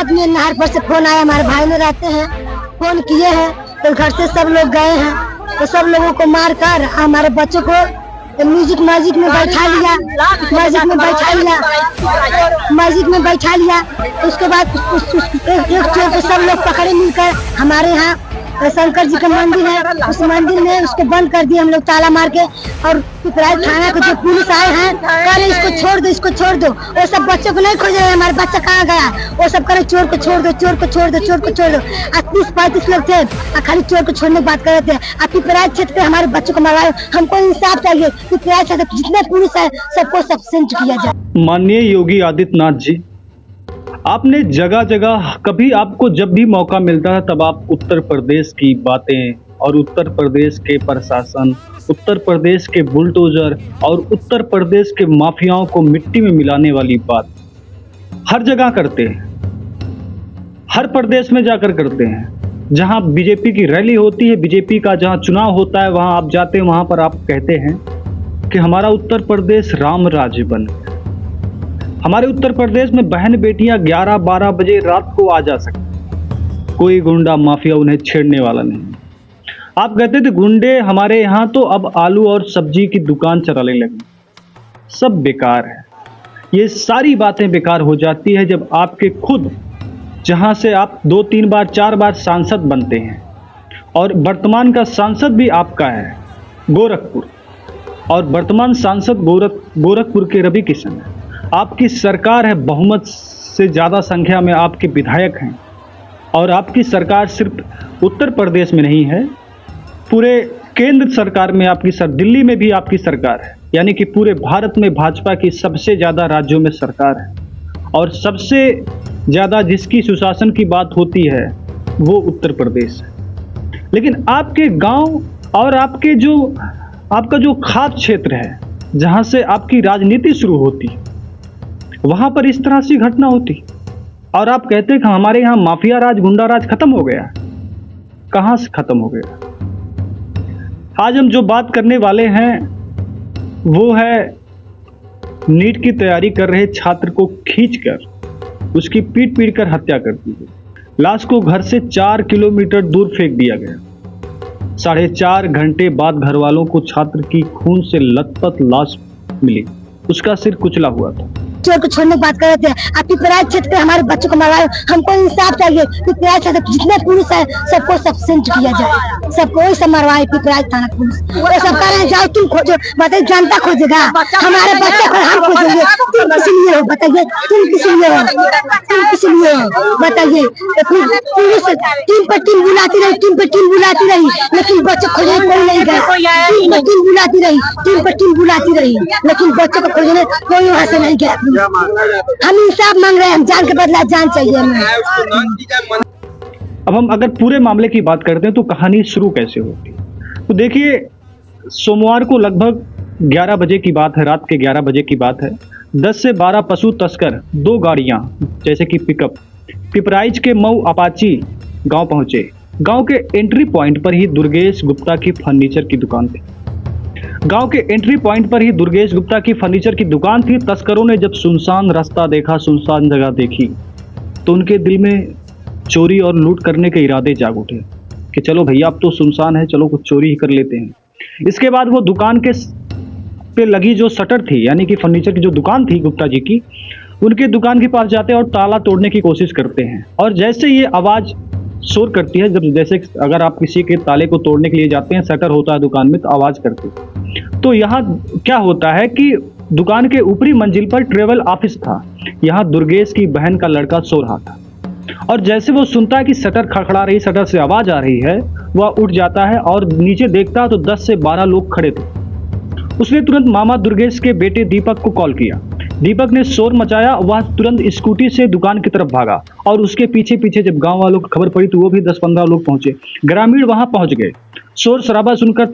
बाद में नहर पर से फोन आया, हमारे भाई में रहते हैं, फोन किए हैं तो घर से सब लोग गए हैं, तो सब लोगों को मार कर हमारे बच्चों को मस्जिद में बैठा लिया, मस्जिद में बैठा लिया। उसके बाद एक चोर को सब लोग पकड़े मिलकर, हमारे यहाँ शंकर जी का मंदिर है, उस मंदिर में उसको बंद कर दिया हम लोग ताला मार के। और पिपराइच थाना के जो पुलिस आए हैं कह इसको छोड़ दो, इसको छोड़ दो। वो सब बच्चों को नहीं खोज रहे, हमारे बच्चा कहाँ गया, वो सब करे चोर को छोड़ दो, चोर को छोड़ दो, चोर को छोड़ दो। 30-35 लोग थे, खाली चोर को छोड़ने की बात कर रहे थे। पिपराइच क्षेत्र पे हमारे बच्चों को मरवाए, हमको इंसाफ चाहिए। पिपराइच क्षेत्र जितने पुलिस है सबको सस्पेंड किया जाए। माननीय योगी आदित्यनाथ जी, आपने जगह जगह कभी आपको जब भी मौका मिलता है तब आप उत्तर प्रदेश की बातें और उत्तर प्रदेश के प्रशासन, उत्तर प्रदेश के बुलडोजर और उत्तर प्रदेश के माफियाओं को मिट्टी में मिलाने वाली बात हर जगह करते हैं, हर प्रदेश में जाकर करते हैं। जहां बीजेपी की रैली होती है, बीजेपी का जहां चुनाव होता है, वहां आप जाते हैं, वहां पर आप कहते हैं कि हमारा उत्तर प्रदेश राम राज्य बन गया। हमारे उत्तर प्रदेश में बहन बेटियां 11-12 बजे रात को आ जा सकती, कोई गुंडा माफिया उन्हें छेड़ने वाला नहीं। आप कहते थे गुंडे हमारे यहाँ तो अब आलू और सब्जी की दुकान चलाने लगे। सब बेकार है, ये सारी बातें बेकार हो जाती है जब आपके खुद जहाँ से आप 2-3 बार 4 बार सांसद बनते हैं, और वर्तमान का सांसद भी आपका है गोरखपुर, और वर्तमान सांसद गोरखपुर के रवि किशन है। आपकी सरकार है, बहुमत से ज़्यादा संख्या में आपके विधायक हैं, और आपकी सरकार सिर्फ उत्तर प्रदेश में नहीं है, पूरे केंद्र सरकार में आपकी दिल्ली में भी आपकी सरकार है, यानी कि पूरे भारत में भाजपा की सबसे ज़्यादा राज्यों में सरकार है। और सबसे ज़्यादा जिसकी सुशासन की बात होती है वो उत्तर प्रदेश है। लेकिन आपके गांव और आपका जो खास क्षेत्र है जहां से आपकी राजनीति शुरू होती, वहां पर इस तरह से घटना होती, और आप कहते हैं कि हमारे यहाँ माफिया राज, गुंडा राज खत्म हो गया। कहां से खत्म हो गया? आज हम जो बात करने वाले हैं वो है नीट की तैयारी कर रहे छात्र को खींचकर उसकी पीट कर हत्या कर दी गई। लाश को घर से 4 किलोमीटर दूर फेंक दिया गया। 4.5 घंटे बाद घर वालों को छात्र की खून से लथपथ लाश मिली, उसका सिर कुचला हुआ था। चोर को छोड़ने की बात कर रहे थे, पिपराइच क्षेत्र पे हमारे बच्चों को मरवाए, हमको इंसाफ चाहिए। पिपराइच क्षेत्र जितने पुलिस है सबको सस्पेंड किया जाए, सबको वही सब मरवाए। पिपराइच थाना पुलिस वो सब कह रहे हैं जाओ तुम खोजो, बताइए जनता खोजेगा, हमारे बच्चे को हम खोजेंगे। तुम किस लिए हो बताइए, तुम किस लिए हो, तुम किस लिए हो बताइए। पुलिस टीम पर टीम बुलाती रही, टीम पर टीम बुलाती रही, लेकिन बच्चे खोजने कोई नहीं गए। टीम पर टीम बुलाती रही, टीम पर टीम बुलाती रही, लेकिन बच्चों को खोजने कोई वहां से नहीं गया। हम इंसाफ मांग रहे हैं, हम जान के बदला जान चाहिए हमें। अब हम अगर पूरे मामले की बात करते हैं तो कहानी शुरू कैसे होती है, तो देखिए सोमवार को लगभग 11 बजे की बात है, रात के 11 बजे की बात है। 10 से 12 पशु तस्कर 2 गाड़ियां जैसे कि पिकअप पिपराइच के मऊ अपाची गांव पहुंचे। गांव के एंट्री पॉइंट पर ही दुर्गेश गुप्ता की फर्नीचर की दुकान थी। गांव के एंट्री पॉइंट पर ही दुर्गेश गुप्ता की फर्नीचर की दुकान थी। तस्करों ने जब सुनसान रास्ता देखा, सुनसान जगह देखी, तो उनके दिल में चोरी और लूट करने के इरादे जाग उठे कि चलो भैया अब तो सुनसान है, चलो कुछ चोरी ही कर लेते हैं। इसके बाद वो दुकान के पे लगी जो शटर थी, यानी कि फर्नीचर की जो दुकान थी गुप्ता जी की, उनके दुकान के पास जाते हैं और ताला तोड़ने की कोशिश करते हैं। और जैसे ये आवाज़ शोर करती है, जब जैसे अगर आप किसी के ताले को तोड़ने के लिए जाते हैं, शटर होता है दुकान में तो आवाज़ करती है। तो यहाँ क्या होता है कि दुकान के ऊपरी मंजिल पर ट्रेवल ऑफिस था, यहाँ दुर्गेश की बहन का लड़का सो रहा था। और जैसे वो सुनता है कि शटर खड़खड़ा रही, शटर से आवाज़ आ रही है, वह उठ जाता है और नीचे देखता है तो 10 से 12 लोग खड़े थे। उसने तुरंत मामा दुर्गेश के बेटे दीपक को कॉल किया। दीपक ने शोर मचाया, वह तुरंत स्कूटी से दुकान की तरफ भागा और उसके पीछे पीछे जब गांव वालों को खबर पड़ी तो वो भी 10-15 लोग पहुंचे। ग्रामीण वहां पहुंच गए। शोर शराबा सुनकर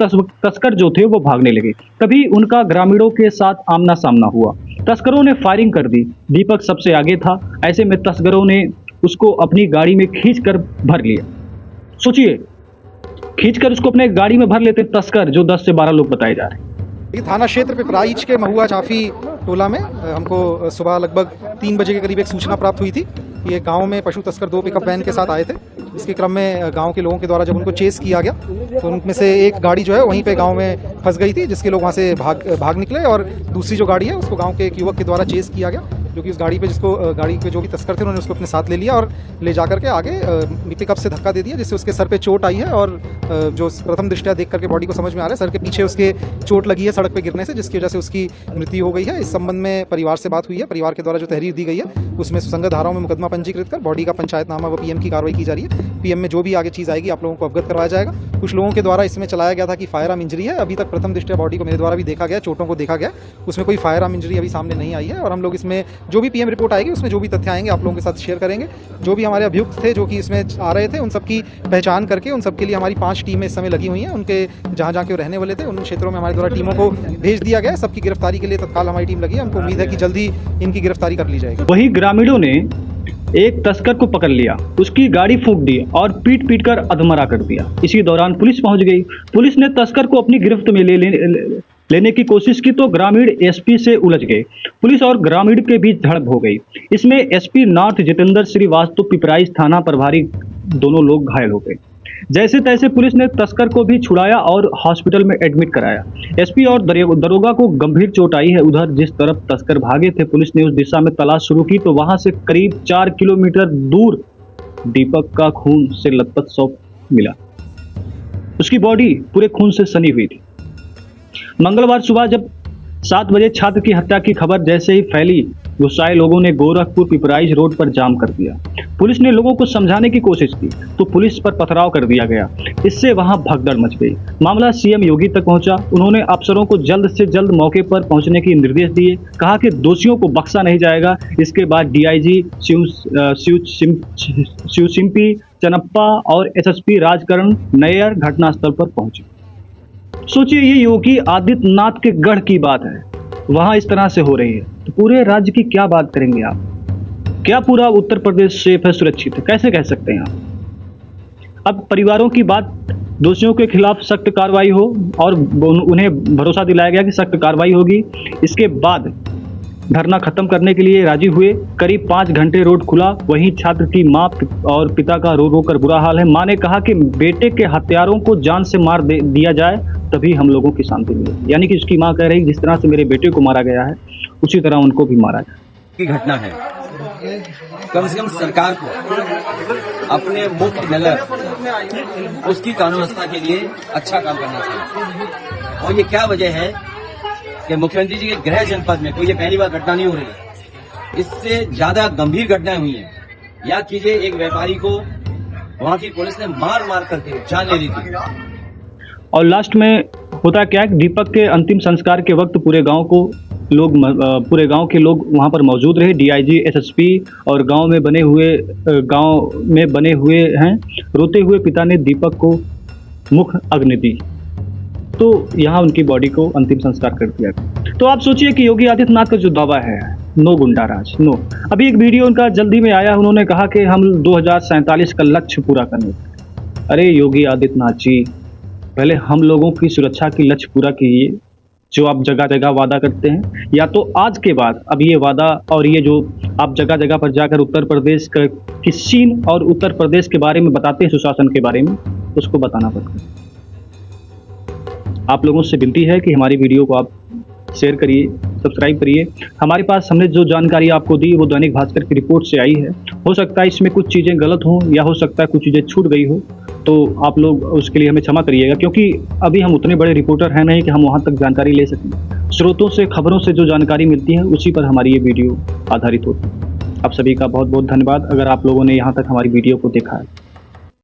तस्कर जो थे वो भागने लगे। तभी उनका ग्रामीणों के साथ आमना सामना हुआ। तस्करों ने फायरिंग कर दी। दीपक सबसे आगे था, ऐसे में तस्करों ने उसको अपनी गाड़ी में खींचकर भर लिया। सोचिए, खींचकर उसको अपने गाड़ी में भर लेते तस्कर, जो 10 से 12 लोग बताए जा रहे हैं। ये थाना क्षेत्र पिपराइच के महुआ चाफी टोला में हमको सुबह लगभग 3 बजे के करीब एक सूचना प्राप्त हुई थी कि एक गांव में पशु तस्कर 2 पिकअप वैन के साथ आए थे। इसके क्रम में गांव के लोगों के द्वारा जब उनको चेस किया गया तो उनमें से एक गाड़ी जो है वहीं पे गांव में फंस गई थी, जिसके लोग वहां से भाग निकले और दूसरी जो गाड़ी है उसको गांव के एक युवक के द्वारा चेस किया गया, जो कि उस गाड़ी पे जो भी तस्कर थे उन्होंने उसको अपने साथ ले लिया और ले जाकर के आगे पिकअप से धक्का दे दिया, जिससे उसके सर पे चोट आई है। और जो प्रथम दृष्टया देख करके बॉडी को समझ में आ रहा है, सर के पीछे उसके चोट लगी है सड़क पे गिरने से, जिसकी वजह से उसकी मृत्यु हो गई है। इस संबंध में परिवार से बात हुई है। परिवार के द्वारा जो तहरीर दी गई है उसमें सुसंगत धाराओं में मुकदमा पंजीकृत कर बॉडी का पंचायतनामा व पीएम की कार्रवाई की जा रही है। पीएम में जो भी आगे चीज़ आएगी आप लोगों को अवगत करवाया जाएगा। कुछ लोगों के द्वारा इसमें चलाया गया था कि फायर आर्म इंजरी है। अभी तक प्रथम दृष्टया बॉडी को मेरे द्वारा भी देखा गया, चोटों को देखा गया, उसमें कोई फायर आर्म इंजरी अभी सामने नहीं आई है। और हम लोग इसमें जो भी पीएम रिपोर्ट आएगी उसमें जो भी तथ्य आएंगे आप लोगों के साथ शेयर करेंगे। जो भी हमारे अभियुक्त थे जो कि इसमें आ रहे थे उन सबकी पहचान करके उन सबके लिए हमारी 5 टीमें इस समय लगी हुई हैं। उनके जहाँ के रहने वाले थे उन क्षेत्रों में हमारे द्वारा टीमों को भेज दिया गया है। सबकी गिरफ्तारी के लिए तत्काल हमारी टीम लगी है। हमको उम्मीद है कि जल्दी इनकी गिरफ्तारी कर ली जाएगी। वहीं ग्रामीणों ने एक तस्कर को पकड़ लिया, उसकी गाड़ी फूंक दी और पीट कर अधमरा कर दिया। इसी दौरान पुलिस पहुंच गई। पुलिस ने तस्कर को अपनी गिरफ्त में लेने की कोशिश की तो ग्रामीण एसपी से उलझ गए। पुलिस और ग्रामीण के बीच झड़प हो गई। इसमें एसपी नॉर्थ जितेंद्र श्रीवास्तव पिपराइच थाना प्रभारी दोनों लोग घायल हो गए। जैसे तैसे पुलिस ने तस्कर को भी छुड़ाया और हॉस्पिटल में एडमिट कराया। एसपी और दरोगा को गंभीर चोट आई है। उधर जिस तरफ तस्कर भागे थे पुलिस ने उस दिशा में तलाश शुरू की तो वहां से करीब 4 किलोमीटर दूर दीपक का खून से लथपथ शव मिला। उसकी बॉडी पूरे खून से सनी हुई थी। मंगलवार सुबह जब 7 बजे छात्र की हत्या की खबर जैसे ही फैली, गुस्साए लोगों ने गोरखपुर पिपराइच रोड पर जाम कर दिया। पुलिस ने लोगों को समझाने की कोशिश की तो पुलिस पर पथराव कर दिया गया। इससे वहां भगदड़ मच गई। मामला सीएम योगी तक पहुंचा। उन्होंने अफसरों को जल्द से जल्द मौके पर पहुंचने के निर्देश दिए। कहा कि दोषियों को बख्शा नहीं जाएगा। इसके बाद डीआईजी शिवसिंपी चनप्पा और एसएसपी राजकरण नैयर घटनास्थल पर पहुंचे। सोचिए ये योगी आदित्यनाथ के गढ़ की बात है, वहां इस तरह से हो रही है तो पूरे राज्य की क्या बात करेंगे आप? क्या पूरा उत्तर प्रदेश सेफ है, सुरक्षित है? कैसे कह सकते हैं आप? अब परिवारों की बात, दोषियों के खिलाफ सख्त कार्रवाई हो और उन्हें भरोसा दिलाया गया कि सख्त कार्रवाई होगी। इसके बाद धरना खत्म करने के लिए राजी हुए। करीब 5 घंटे रोड खुला। वहीं छात्र की मां और पिता का रो रो कर बुरा हाल है। मां ने कहा कि बेटे के हत्यारों को जान से मार दिया जाए तभी हम लोगों की शांति मिलेगी। यानी कि उसकी मां कह रही जिस तरह से मेरे बेटे को मारा गया है उसी तरह उनको भी मारा जाए। की घटना है, कम से कम सरकार को अपने मुख्य नगर उसकी कानून व्यवस्था के लिए अच्छा काम करना चाहिए। और ये क्या वजह है कि मुख्यमंत्री जी के गृह जनपद में कोई ये पहली बार घटना नहीं हो रही है, इससे ज्यादा गंभीर घटनाएं हुई हैं। याद कीजिए एक व्यापारी को वहां की पुलिस ने मार करके जान ले ली थी। और लास्ट में होता क्या है, दीपक के अंतिम संस्कार के वक्त पूरे गांव के लोग वहां पर मौजूद रहे। डीआईजी, एसएसपी और गांव में बने हुए हैं। रोते हुए पिता ने दीपक को मुख अग्नि दी तो यहाँ उनकी बॉडी को अंतिम संस्कार कर दिया गया। तो आप सोचिए कि योगी आदित्यनाथ का जो दावा है, नो गुंडा राज, नो। अभी एक वीडियो उनका जल्दी में आया, उन्होंने कहा कि हम 2047 का लक्ष्य पूरा करने। अरे योगी आदित्यनाथ जी, पहले हम लोगों की सुरक्षा की लक्ष्य पूरा कीजिए जो आप जगह जगह वादा करते हैं। या तो आज के बाद अब ये वादा और ये जो आप जगह जगह पर जाकर उत्तर प्रदेश की सीन और उत्तर प्रदेश के बारे में बताते हैं, सुशासन के बारे में, उसको बताना पड़ता है। आप लोगों से विनती है कि हमारी वीडियो को आप शेयर करिए, सब्सक्राइब करिए। हमारे पास हमने जो जानकारी आपको दी वो दैनिक भास्कर की रिपोर्ट से आई है। हो सकता है इसमें कुछ चीज़ें गलत हों या हो सकता है कुछ चीज़ें छूट गई हो, तो आप लोग उसके लिए हमें क्षमा करिएगा, क्योंकि अभी हम उतने बड़े रिपोर्टर हैं नहीं कि हम वहाँ तक जानकारी ले सकें। स्रोतों से, खबरों से जो जानकारी मिलती है उसी पर हमारी ये वीडियो आधारित होती है। आप सभी का बहुत बहुत धन्यवाद अगर आप लोगों ने यहाँ तक हमारी वीडियो को देखा है।